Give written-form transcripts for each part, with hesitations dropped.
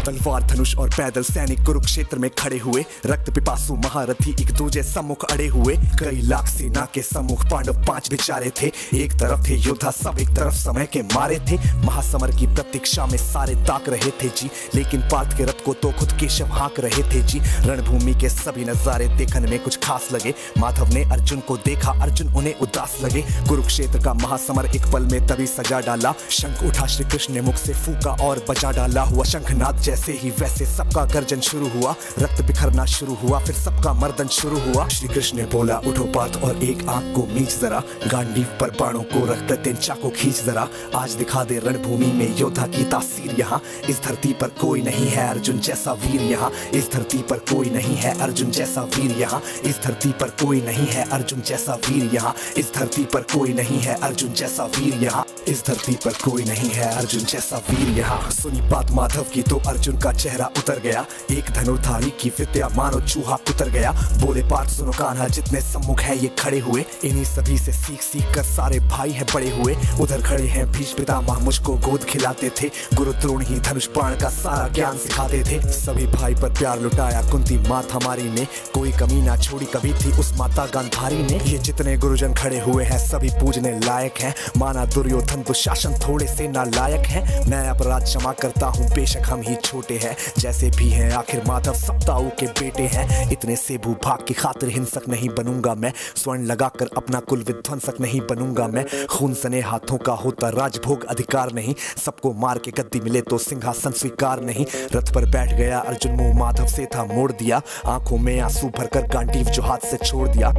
तलवार धनुष और पैदल सैनिक कुरुक्षेत्र में खड़े हुए, रक्त पिपासु महारथी एक दूजे सम्मुख अड़े हुए। कई लाख सेना के सम्मुख पांडव 5 बिचारे थे। एक तरफ थे योद्धा सब, एक तरफ समय के मारे थे। महासमर की प्रतीक्षा में सारे ताक रहे थे जी, लेकिन पार्थ के रथ को तो खुद केशव हाँक रहे थे जी। रणभूमि के सभी नजारे देखने में कुछ खास लगे। माधव ने अर्जुन को देखा, अर्जुन उन्हें उदास लगे। कुरुक्षेत्र का महासमर एक पल में तभी सजा डाला। शंख उठा श्री कृष्ण ने मुख से फूका और बजा डाला। हुआ शंखनाद जैसे ही वैसे सबका गर्जन शुरू हुआ। रक्त बिखरना शुरू हुआ, फिर सबका मर्दन शुरू हुआ। श्री कृष्ण ने बोला उठो पार्थ और एक आंख को मीच जरा, गांडीव पर बाणों को रख प्रत्यंचा को खींच जरा। आज दिखा दे रणभूमि में योद्धा की तासीर यहाँ। इस धरती पर कोई नहीं है अर्जुन जैसा वीर यहाँ। इस धरती पर कोई नहीं है अर्जुन जैसा वीर यहाँ। इस धरती पर कोई नहीं है अर्जुन जैसा वीर यहाँ। इस धरती पर कोई नहीं है अर्जुन जैसा वीर यहाँ। इस धरती पर कोई नहीं है अर्जुन जैसा वीर यहाँ। सुनी बात माधव की तो अर्जुन का चेहरा उतर गया। एक धनुर्धारी की विद्या मानो चूहा उतर गया। बोले पार्थ सुनो कान्हा, जितने सम्मुख है ये खड़े हुए, इन्हीं सभी से सीख सीख कर सारे भाई है बड़े हुए। उधर खड़े हैं भीष्म पितामह, मुझको गोद खिलाते थे। गुरु द्रोण ही धनुष बाण का सारा ज्ञान सिखाते थे। सभी भाई पर प्यार लुटाया कुंती मात हमारी ने, कोई कमी ना छोड़ी कभी थी उस माता गांधारी ने। ये जितने गुरुजन खड़े हुए हैं सभी पूजने लायक हैं। माना दुर्योधन दुशासन थोड़े से नालायक हैं। मैं अपराध क्षमा करता हूँ बेशक हम ही छोटे हैं, जैसे भी हैं आखिर माधव सप्ताऊ के बेटे हैं। इतने से भूभाग की खातिर हिंसक नहीं बनूंगा मैं। स्वर्ण लगाकर अपना कुल विध्वंसक नहीं बनूंगा मैं। खून सने हाथों का होता राजभोग अधिकार नहीं। सबको मार के गद्दी मिले तो सिंहासन स्वीकार नहीं। रथ पर बैठ गया अर्जुन, मुंह माधव से था मोड़ दिया। आंखों में आंसू भरकर गांडीव जो हाथ से छोड़ दिया।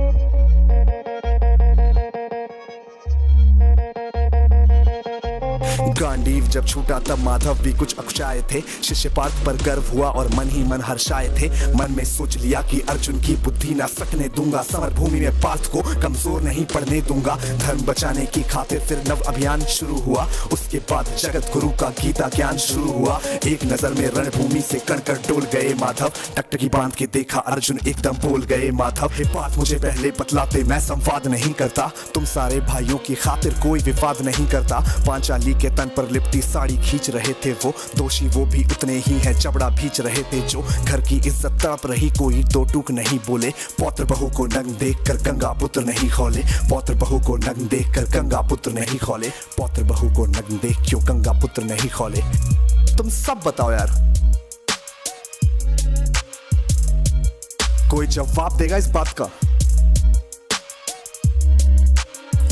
गांडीव जब छूटा तब माधव भी कुछ अकुचाए थे। शिष्य पार्थ पर गर्व हुआ और मन ही मन हर्षाए थे। मन में सोच लिया कि अर्जुन की बुद्धि ना सकने दूंगा। समर भूमि में पार्थ को कमजोर नहीं पड़ने दूंगा। धर्म बचाने की खातिर फिर नव अभियान शुरू हुआ। उसके बाद जगत गुरु का गीता ज्ञान शुरू हुआ। एक नजर में रणभूमि से कणकण डोल गए माधव। टकटकी बांध के देखा अर्जुन एकदम बोल गए माधव। हे पार्थ मुझे पहले बतलाते, मैं संवाद नहीं करता। तुम सारे भाइयों की खातिर कोई विवाद नहीं करता। पांचाली के तन पर लिपटी साड़ी खींच रहे थे वो, दोषी वो भी उतने ही हैं चबड़ा भींच रहे थे जो। घर की इज्जत तड़प रही कोई दो टूक नहीं बोले। पौत्र बहू को नंग देखकर गंगा पुत्र नहीं खोले। पौत्र बहू को नंग देखकर गंगा पुत्र नहीं खोले। पौत्र बहू को नंग देख क्यों गंगा पुत्र नहीं खोले। तुम सब बताओ यार, कोई जवाब देगा इस बात का?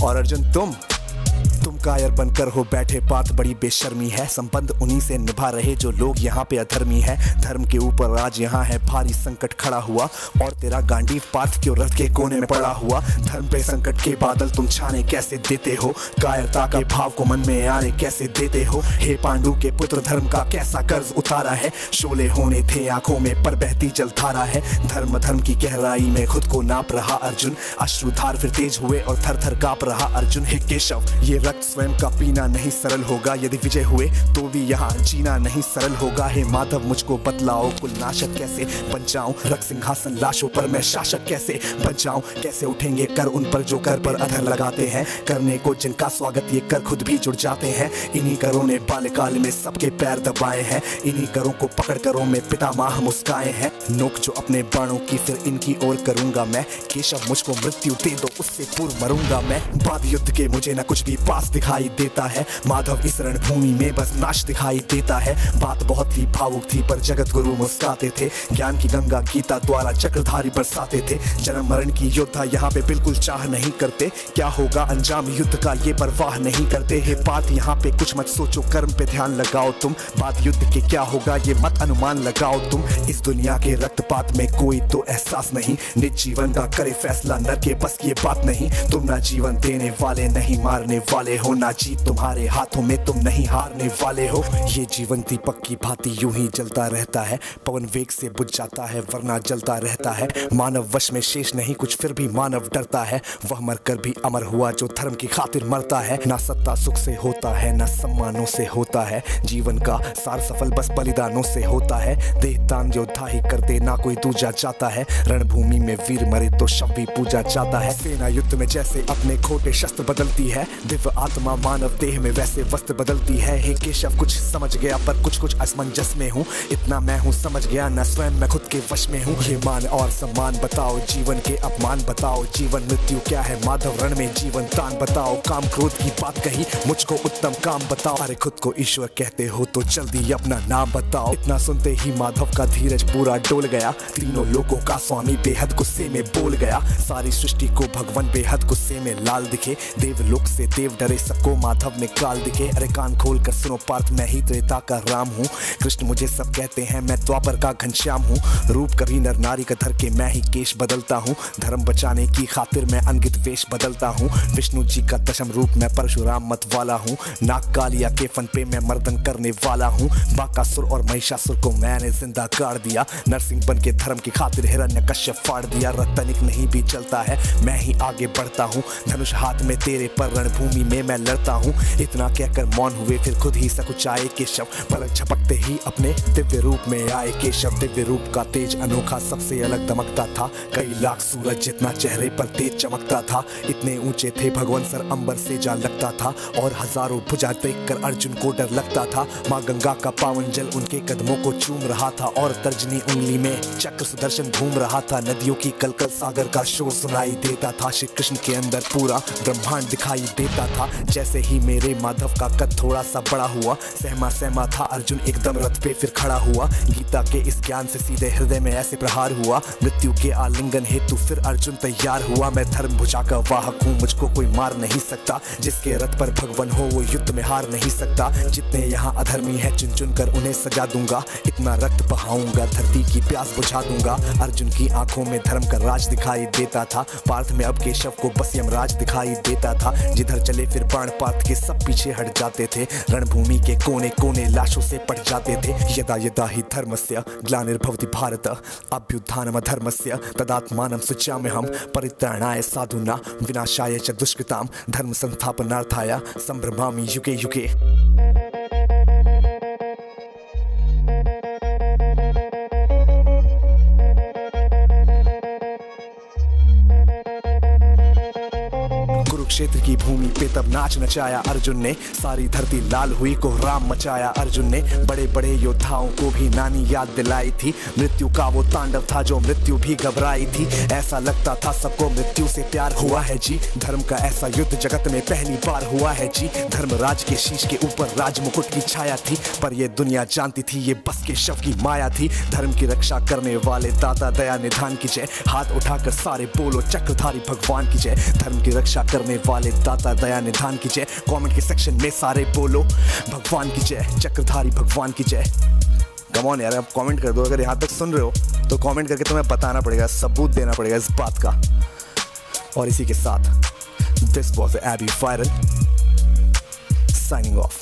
और अर्जुन तुम कायर बनकर हो बैठे पार्थ, बड़ी बेशर्मी है। संबंध उन्हीं से निभा रहे जो लोग यहाँ पे अधर्मी है। धर्म के ऊपर आज यहाँ है भारी संकट खड़ा हुआ, और तेरा गांडीव पार्थ क्यों रथ के कोने में पड़ा हुआ। धर्म पे संकट के बादल तुम छाने कैसे देते हो। कायरता के भाव को मन में आने कैसे देते हो। हे पांडु के पुत्र धर्म का कैसा कर्ज उतारा है। शोले होने थे आंखों में पर बहती जलधारा है। धर्म की गहराई में खुद को नाप रहा अर्जुन। अश्रुधार फिर तेज हुए और थर थर कांप रहा अर्जुन। हे केशव ये रक्त स्वयं का पीना नहीं सरल होगा। यदि विजय हुए तो भी यहाँ जीना नहीं सरल होगा। हे माधव मुझको बतलाओ कुल नाशक कैसे बन जाऊं। रक्त सिंहासन लाशों पर मैं शासक कैसे बन जाऊं। कैसे उठेंगे कर उन पर जो कर पर अधर लगाते हैं। करने को जिनका स्वागत ये कर खुद भी जुड़ जाते हैं। इन्हीं करों ने बाल्यकाल में सबके पैर दबाए हैं। इन्हीं करों को पकड़ करों में पितामह मुस्काए हैं। नोक जो अपने बाणों की फिर इनकी ओर करूंगा मैं। केशव मुझको मृत्यु दे दो उससे पूर्व मरूंगा मैं। बाद युद्ध के मुझे न कुछ भी पास दिखाई देता है। माधव इस रणभूमि में बस नाश दिखाई देता है। बात बहुत ही भावुक थी पर जगत गुरु मुस्काते थे। ज्ञान की गंगा गीता द्वारा चक्रधारी बरसाते थे। जन्म मरण की योद्धा यहाँ पे बिल्कुल चाह नहीं करते। क्या होगा अंजाम युद्ध का ये परवाह नहीं करते। हे पार्थ यहाँ पे कुछ मत सोचो, कर्म पे ध्यान लगाओ तुम। बाद युद्ध के क्या होगा ये मत अनुमान लगाओ तुम। इस दुनिया के रक्तपात में कोई तो एहसास नहीं। निज जीवन का करे फैसला नर के बस ये बात नहीं। तुम ना जीवन देने वाले नहीं मारने वाले हो हो ना जीत तुम्हारे हाथों में, तुम नहीं हारने वाले हो। ये जीवन दीपक की भांति यूं ही जलता रहता है, पवन वेग से बुझ जाता है वरना जलता रहता है। मानव वश में शेष नहीं कुछ फिर भी मानव डरता है, वह मरकर भी अमर हुआ जो धर्म की खातिर मरता है। ना सत्ता सुख से होता है ना सम्मानों से होता है, जीवन का सार सफल बस बलिदानों से होता है। देहदान योद्धा ही करते ना कोई दूजा जाता है, रणभूमि में वीर मरे तो शव भी पूजा जाता है। सेना युद्ध में जैसे अपने खोटे शस्त्र बदलती है, दिव्य आत्मा मानव देह में वैसे वस्त्र बदलती है। हे केशव कुछ समझ गया पर कुछ असमंजस में हूँ, इतना मैं हूँ समझ गया ना स्वयं मैं खुद के वश में हूँ। ये मान और सम्मान बताओ, जीवन के अपमान बताओ, जीवन मृत्यु क्या है माधव रण में जीवन दान बताओ। काम क्रोध की बात कही मुझको उत्तम काम बताओ, अरे खुद को ईश्वर कहते हो तो जल्दी अपना नाम बताओ। इतना सुनते ही माधव का धीरज पूरा डोल गया, तीनों लोगों का स्वामी बेहद गुस्से में बोल गया। सारी सृष्टि को भगवान बेहद गुस्से में लाल दिखे, देवलोक से देव डरे सबको माधव ने काल दिखे। अरे कान खोल कर सुनो पार्थ, मैं ही त्रेता का राम हूँ, कृष्ण मुझे सब कहते हैं मैं द्वापर का घनश्याम हूँ। रूप कभी नर नारी का धर के मैं ही केश बदलता हूँ, धर्म बचाने की खातिर मैं अनगित वेश बदलता हूँ। विष्णु जी का दशम रूप मैं परशुराम मत वाला हूँ, नाग कालिया के फन पे मैं मर्दन करने वाला हूँ। बाकासुर और महिषासुर को मैंने जिंदा गाड़ दिया, नरसिंह बन के धर्म की खातिर हिरण्यकश्यप फाड़ दिया। रतनिक नहीं भी चलता है मैं ही आगे बढ़ता हूँ, धनुष हाथ में तेरे पर रणभूमि में मैं लड़ता हूँ। इतना कहकर मौन हुए फिर खुद ही सकुचाए केशव, पलक झपकते ही अपने दिव्य रूप में आए केशव। दिव्य रूप का तेज अनोखा सबसे अलग दमकता था, कई लाख सूरज जितना चेहरे पर तेज चमकता था। इतने ऊंचे थे भगवान सर अंबर से जा लगता था, और हजारों भुजा देखकर अर्जुन को डर लगता था। माँ गंगा का पावन जल उनके कदमों को चूम रहा था, और तर्जनी उंगली में चक्र सुदर्शन घूम रहा था। नदियों की कलकल सागर का शोर सुनाई देता था, श्री कृष्ण के अंदर पूरा ब्रह्मांड दिखाई देता था। जैसे ही मेरे माधव का कद थोड़ा सा बड़ा हुआ, सहमा था अर्जुन एकदम रथ पे फिर खड़ा हुआ। गीता के इस ज्ञान से सीधे हृदय में ऐसे प्रहार हुआ, मृत्यु के आलिंगन हेतु फिर अर्जुन तैयार हुआ। मैं धर्म भुजा का वाहक हूँ, मुझको कोई मार नहीं सकता, जिसके रथ पर भगवान हो वो युद्ध में हार नहीं सकता। जितने यहाँ अधर्मी है चुन चुन कर उन्हें सजा दूंगा, इतना रक्त बहाऊंगा धरती की प्यास बुझा दूंगा। अर्जुन की आंखों में धर्म का राज दिखाई देता था, पार्थ में अब केशव को बस यमराज दिखाई देता था। जिधर चले फिर बाण पार्थ के सब पीछे हट जाते थे, रणभूमि के कोने कोने लाशों से पट जाते थे। यदा यदा ही धर्मस्य ग्लानिर्भवति भारत, अभ्युत्थानम धर्मस्य तदात्मानं सृजाम्यहम्, परित्राणाय साधूनां विनाशाय च दुष्कृतां, धर्म संस्थापनार्थाय संभ्रमामि युगे युगे। कुरुक्षेत्र की भूमि पे तब नाच नचाया अर्जुन ने, सारी धरती लाल हुई कोहराम मचाया अर्जुन ने। बड़े बड़े योद्धाओं को भी नानी याद दिलाई थी, मृत्यु का वो तांडव था जो मृत्यु भी घबराई थी। ऐसा लगता था सबको मृत्यु से प्यार हुआ है जी, धर्म का ऐसा युद्ध जगत में पहली बार हुआ है जी। धर्मराज के शीश के ऊपर राज मुकुट की छाया थी, पर ये दुनिया जानती थी ये बस के शव की माया थी। धर्म की रक्षा करने वाले दाता दया निधान की जय, हाथ उठाकर सारे बोलो चक्रधारी भगवान की जय। धर्म की रक्षा करने वाले दाता दया निधान की जय, कमेंट के सेक्शन में सारे बोलो भगवान की जय, चक्रधारी भगवान की जय। कम ऑन यार, आप कमेंट कर दो, अगर यहाँ तक सुन रहे हो तो कमेंट करके तुम्हें बताना पड़ेगा, सबूत देना पड़ेगा इस बात का। और इसी के साथ this was AB viral signing of.